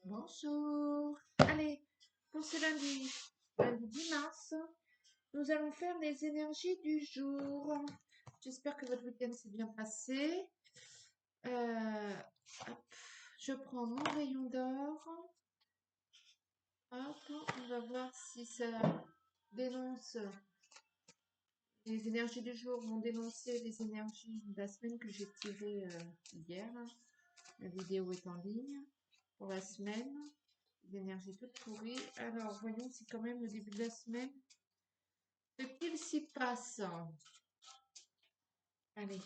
Bonjour. Allez, pour ce lundi 10 mars, nous allons faire les énergies du jour. J'espère que votre week-end s'est bien passé. Hop, je prends mon rayon d'or. Hop, on va voir si ça dénonce. Les énergies du jour vont dénoncer les énergies de la semaine que j'ai tirées hier. La vidéo est en ligne pour la semaine. L'énergie toute pourrie. Alors, voyons si quand même le début de la semaine, ce qu'il s'y passe. Allez.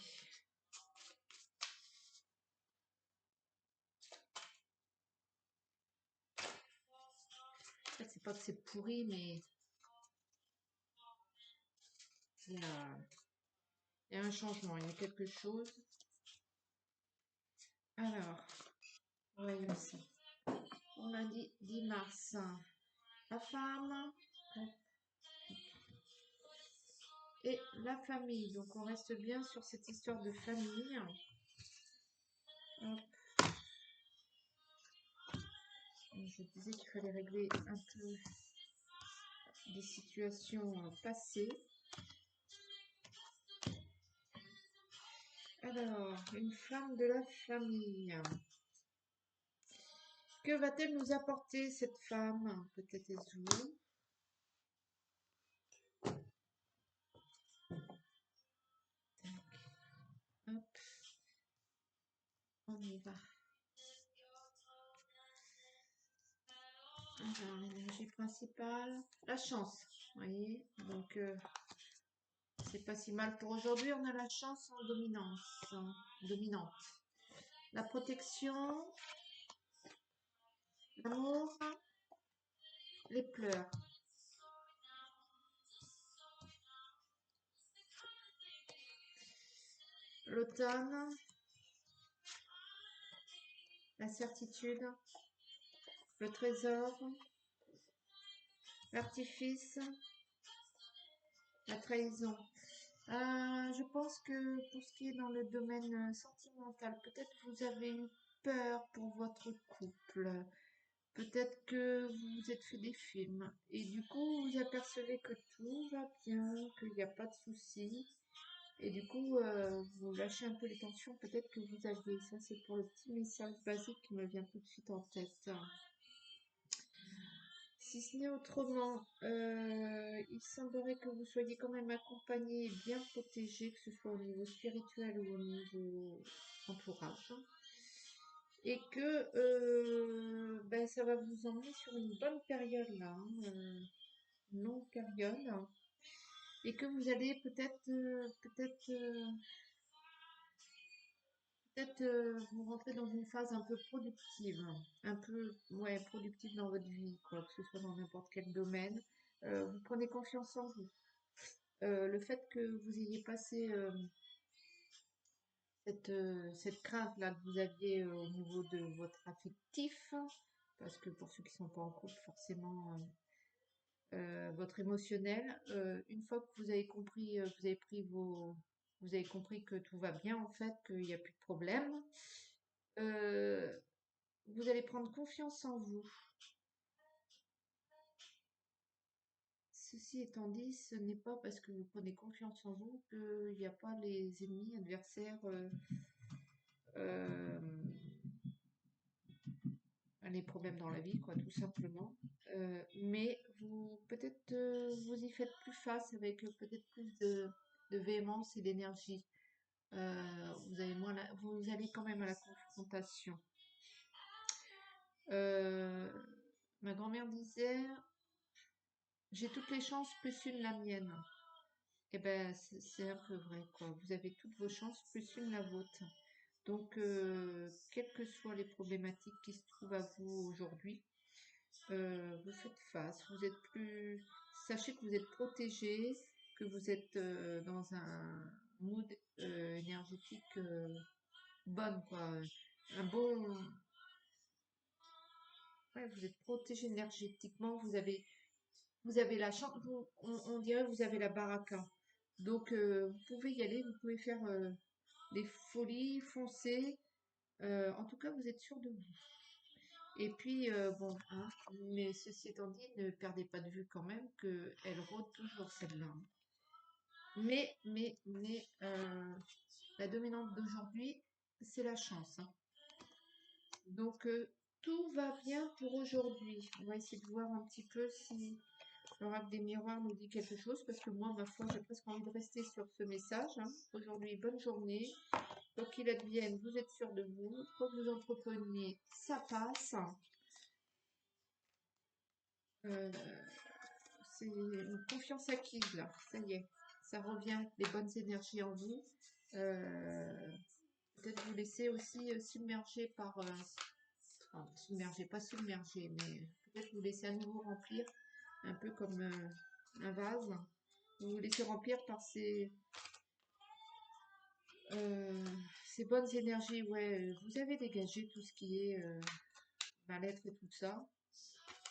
En fait, c'est pas que c'est pourri, mais il y a un changement, il y a quelque chose. Alors, voyons ça. On a dit 10 mars. La femme et la famille. Donc, on reste bien sur cette histoire de famille. Hop. Je disais qu'il fallait régler un peu des situations passées. Alors, une femme de la famille. Que va-t-elle nous apporter, cette femme? Peut-être est-ce vous. Hop. On y va. Alors, l'énergie principale. La chance. Vous voyez? Donc, c'est pas si mal pour aujourd'hui. On a la chance en dominance. Dominante. La protection. L'amour. Les pleurs. L'automne. La certitude. Le trésor. L'artifice. La trahison. Je pense que pour ce qui est dans le domaine sentimental, peut-être vous avez eu peur pour votre couple. Peut-être que vous vous êtes fait des films et du coup vous apercevez que tout va bien, qu'il n'y a pas de soucis. Et du coup, vous lâchez un peu les tensions peut-être que vous aviez. Ça, c'est pour le petit message basique qui me vient tout de suite en tête. Si ce n'est autrement, il semblerait que vous soyez quand même accompagné et bien protégé, que ce soit au niveau spirituel ou au niveau entourage. Et que ben, ça va vous emmener sur une bonne période là, une longue période. Et que vous allez peut-être vous rentrer dans une phase un peu productive, un peu ouais, productive dans votre vie, quoi, que ce soit dans n'importe quel domaine. Vous prenez confiance en vous. Le fait que vous ayez passé cette crainte-là que vous aviez au niveau de votre affectif, parce que pour ceux qui ne sont pas en couple, forcément, votre émotionnel, une fois que vous avez compris, vous avez compris que tout va bien en fait, qu'il n'y a plus de problème, euh, vous allez prendre confiance en vous. Ceci étant dit, ce n'est pas parce que vous prenez confiance en vous qu'il n'y a pas les ennemis, adversaires, euh, les problèmes dans la vie, quoi, tout simplement. Mais vous, peut-être, vous y faites plus face avec peut-être plus de véhémence et d'énergie. Vous allez quand même à la confrontation. Ma grand-mère disait, j'ai toutes les chances plus une la mienne. Eh ben, c'est un peu vrai, quoi. Vous avez toutes vos chances plus une la vôtre. Donc, quelles que soient les problématiques qui se trouvent à vous aujourd'hui, vous faites face. Vous êtes plus. Sachez que vous êtes protégé, que vous êtes dans un mood énergétique bonne, quoi. Un bon. Ouais, vous êtes protégé énergétiquement. Vous avez la chance. On dirait que vous avez la baraka. Donc, vous pouvez y aller. Vous pouvez faire des folies, foncer. En tout cas, vous êtes sûr de vous. Et puis, bon, hein, mais ceci étant dit, ne perdez pas de vue quand même qu'elle rôde toujours celle-là, hein. Mais la dominante d'aujourd'hui, c'est la chance, hein. Donc, tout va bien pour aujourd'hui. On va essayer de voir un petit peu si l'oracle des miroirs nous dit quelque chose, parce que moi, ma foi, j'ai presque envie de rester sur ce message, hein. Aujourd'hui, bonne journée. Quoi qu'il advienne, vous êtes sûr de vous. Quoi que vous entrepreniez, ça passe. Euh, c'est une confiance acquise, là. Ça y est, ça revient, les bonnes énergies en vous. Euh, Peut-être vous laisser aussi submerger par... enfin, submerger, pas submerger, mais peut-être vous laisser à nouveau remplir, un peu comme un vase. Vous vous laissez remplir par euh, ces bonnes énergies. Ouais, vous avez dégagé tout ce qui est mal-être et tout ça,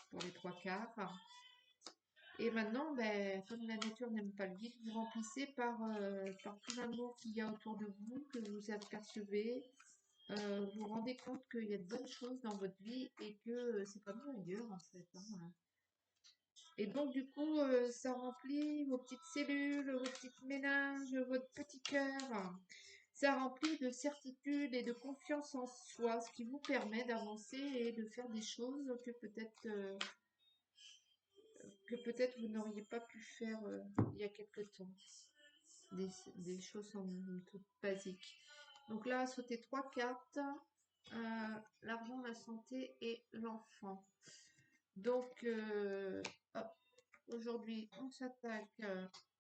pour les trois quarts. Et maintenant, ben, comme la nature n'aime pas le vide, vous remplissez par tout l'amour qu'il y a autour de vous, que vous apercevez. Vous vous rendez compte qu'il y a de bonnes choses dans votre vie et que c'est pas mieux ailleurs en fait, hein. Et donc du coup, ça remplit vos petites cellules, vos petites méninges, votre petit cœur. Ça remplit de certitude et de confiance en soi, ce qui vous permet d'avancer et de faire des choses que peut-être vous n'auriez pas pu faire il y a quelque temps. Des choses sont toutes basiques. Donc là, sauter trois cartes, l'argent, la santé et l'enfant. Donc, hop, aujourd'hui, on s'attaque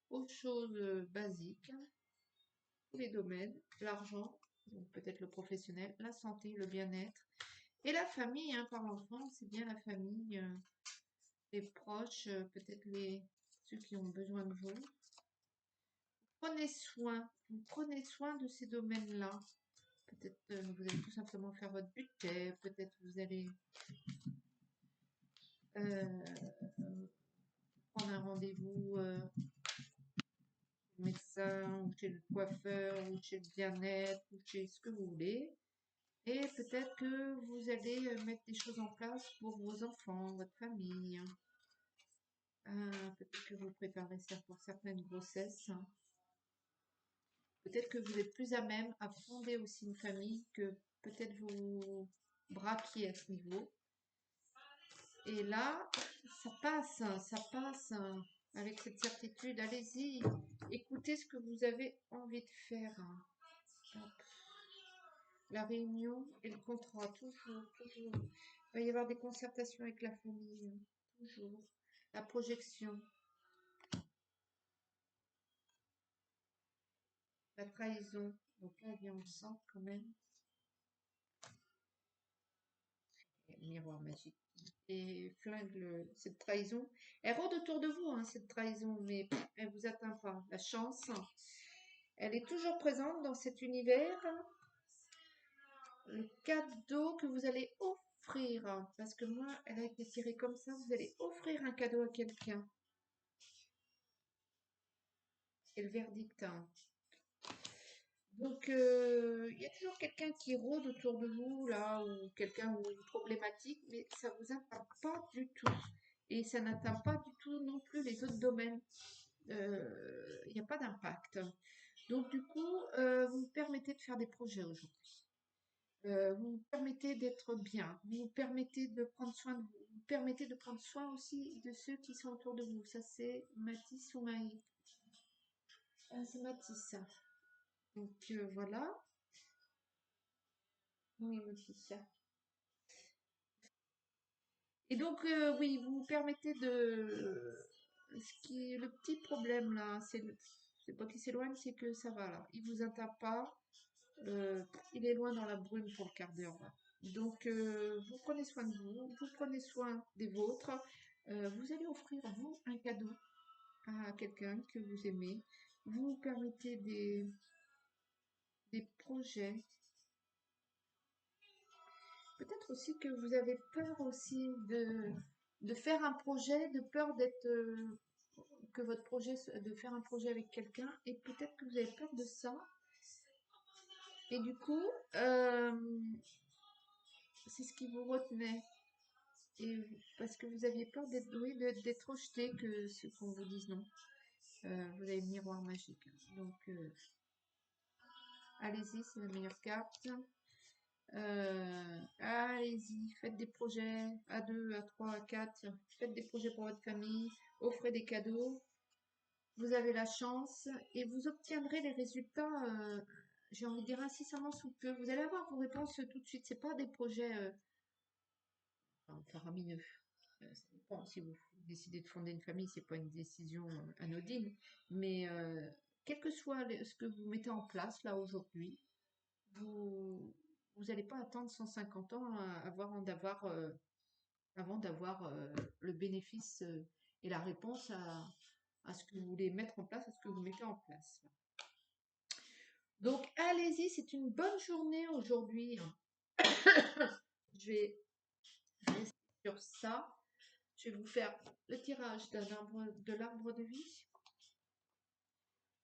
aux choses basiques, tous les domaines, l'argent, donc peut-être le professionnel, la santé, le bien-être, et la famille, hein, par l'enfant, c'est bien la famille, les proches, peut-être ceux qui ont besoin de vous. Vous prenez soin de ces domaines-là. Peut-être vous allez tout simplement faire votre budget, peut-être vous allez euh, prendre un rendez-vous chez le médecin, ou chez le coiffeur, ou chez le bien-être, ou chez ce que vous voulez. Et peut-être que vous allez mettre des choses en place pour vos enfants, votre famille. Peut-être que vous préparez ça pour certaines grossesses. Peut-être que vous êtes plus à même à fonder aussi une famille que peut-être vous braquiez à ce niveau. Et là, ça passe avec cette certitude. Allez-y, écoutez ce que vous avez envie de faire. Hop. La réunion et le contrat, toujours, toujours. Il va y avoir des concertations avec la famille, toujours. La projection, la trahison. Donc là, il y a on sent quand même. Miroir magique. Et flingue cette trahison. Elle rôde autour de vous, hein, cette trahison, mais elle vous atteint pas. La chance, elle est toujours présente dans cet univers. Le cadeau que vous allez offrir, parce que moi, elle a été tirée comme ça, vous allez offrir un cadeau à quelqu'un. Et le verdict, hein. Donc, il y a toujours quelqu'un qui rôde autour de vous, là, ou quelqu'un ou une problématique, mais ça vous atteint pas du tout. Et ça n'atteint pas du tout non plus les autres domaines. Il n'y a pas d'impact. Donc, du coup, vous vous permettez de faire des projets aujourd'hui. Vous vous permettez d'être bien. Vous vous permettez de prendre soin de vous. Vous vous permettez de prendre soin aussi de ceux qui sont autour de vous. Ça, c'est Mathis ou Maï. C'est Mathis. Donc, voilà. Oui, Mathis. Et donc, oui, vous vous permettez de... Le petit problème là, c'est pas qu'il s'éloigne, c'est que ça va là. Il vous atteint pas. Il est loin dans la brume pour le quart d'heure là. Donc, vous prenez soin de vous, vous prenez soin des vôtres. Vous allez offrir vous un cadeau à quelqu'un que vous aimez. Vous vous permettez des projets. Peut-être aussi que vous avez peur aussi de faire un projet, de peur d'être que votre projet, de faire un projet avec quelqu'un, et peut-être que vous avez peur de ça. Et du coup, c'est ce qui vous retenait. Et parce que vous aviez peur d'être oui, d'être rejeté, que ce qu'on vous dise non. Vous avez le miroir magique. Donc, allez-y, c'est la meilleure carte. Allez-y, faites des projets à 2, à 3, à 4. Faites des projets pour votre famille. Offrez des cadeaux. Vous avez la chance et vous obtiendrez les résultats, j'ai envie de dire incessamment sous peu. Vous allez avoir vos réponses tout de suite. C'est pas des projets faramineux. Ça dépend. Si vous décidez de fonder une famille, c'est pas une décision anodine. Mais quel que soit ce que vous mettez en place là aujourd'hui, vous vous n'allez pas attendre 150 ans avant d'avoir le bénéfice et la réponse à ce que vous voulez mettre en place, à ce que vous mettez en place. Donc allez-y, c'est une bonne journée aujourd'hui. Je vais rester sur ça. Je vais vous faire le tirage de l'arbre de vie.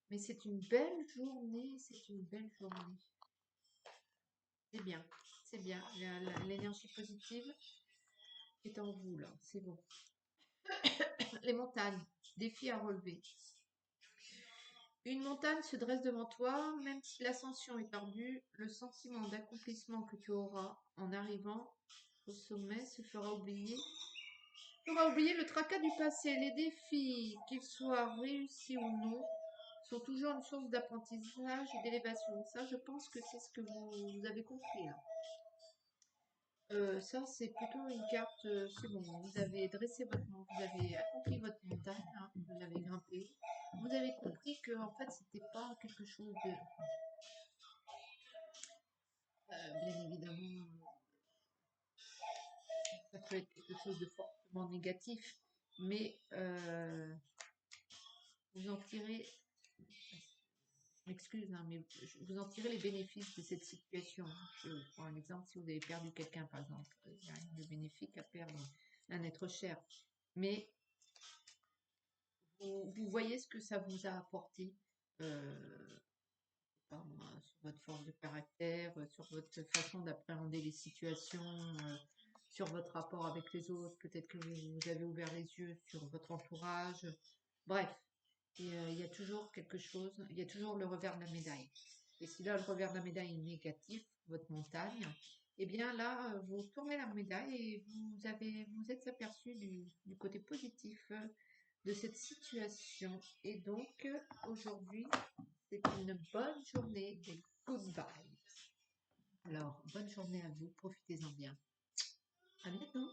Mais c'est une belle journée, c'est une belle journée. C'est bien, c'est bien. L'énergie positive est en vous là, c'est bon. Les montagnes, défi à relever. Une montagne se dresse devant toi, même si l'ascension est ardue, le sentiment d'accomplissement que tu auras en arrivant au sommet se fera oublier. Fera oublier le tracas du passé. Les défis, qu'ils soient réussis ou non, sont toujours une source d'apprentissage et d'élévation. Ça, je pense que c'est ce que vous avez compris là. Ça, c'est plutôt une carte, c'est bon, vous avez dressé votre montagne, vous avez accompli votre montagne, hein, vous l'avez grimpé. Vous avez compris que en fait, c'était pas quelque chose de, bien évidemment, ça peut être quelque chose de fortement négatif, mais vous en tirez, je m'excuse, hein, mais vous en tirez les bénéfices de cette situation. Je prends un exemple, si vous avez perdu quelqu'un, par exemple, il n'y a rien de bénéfique à perdre un être cher, mais vous voyez ce que ça vous a apporté sur votre force de caractère, sur votre façon d'appréhender les situations, sur votre rapport avec les autres. Peut-être que vous avez ouvert les yeux sur votre entourage. Bref, il y a toujours quelque chose, il y a toujours le revers de la médaille. Et si là, le revers de la médaille est négatif, votre montagne, eh bien là, vous tournez la médaille et vous êtes aperçu du côté positif de cette situation. Et donc, aujourd'hui, c'est une bonne journée des good vibes. Alors, bonne journée à vous, profitez-en bien. À bientôt.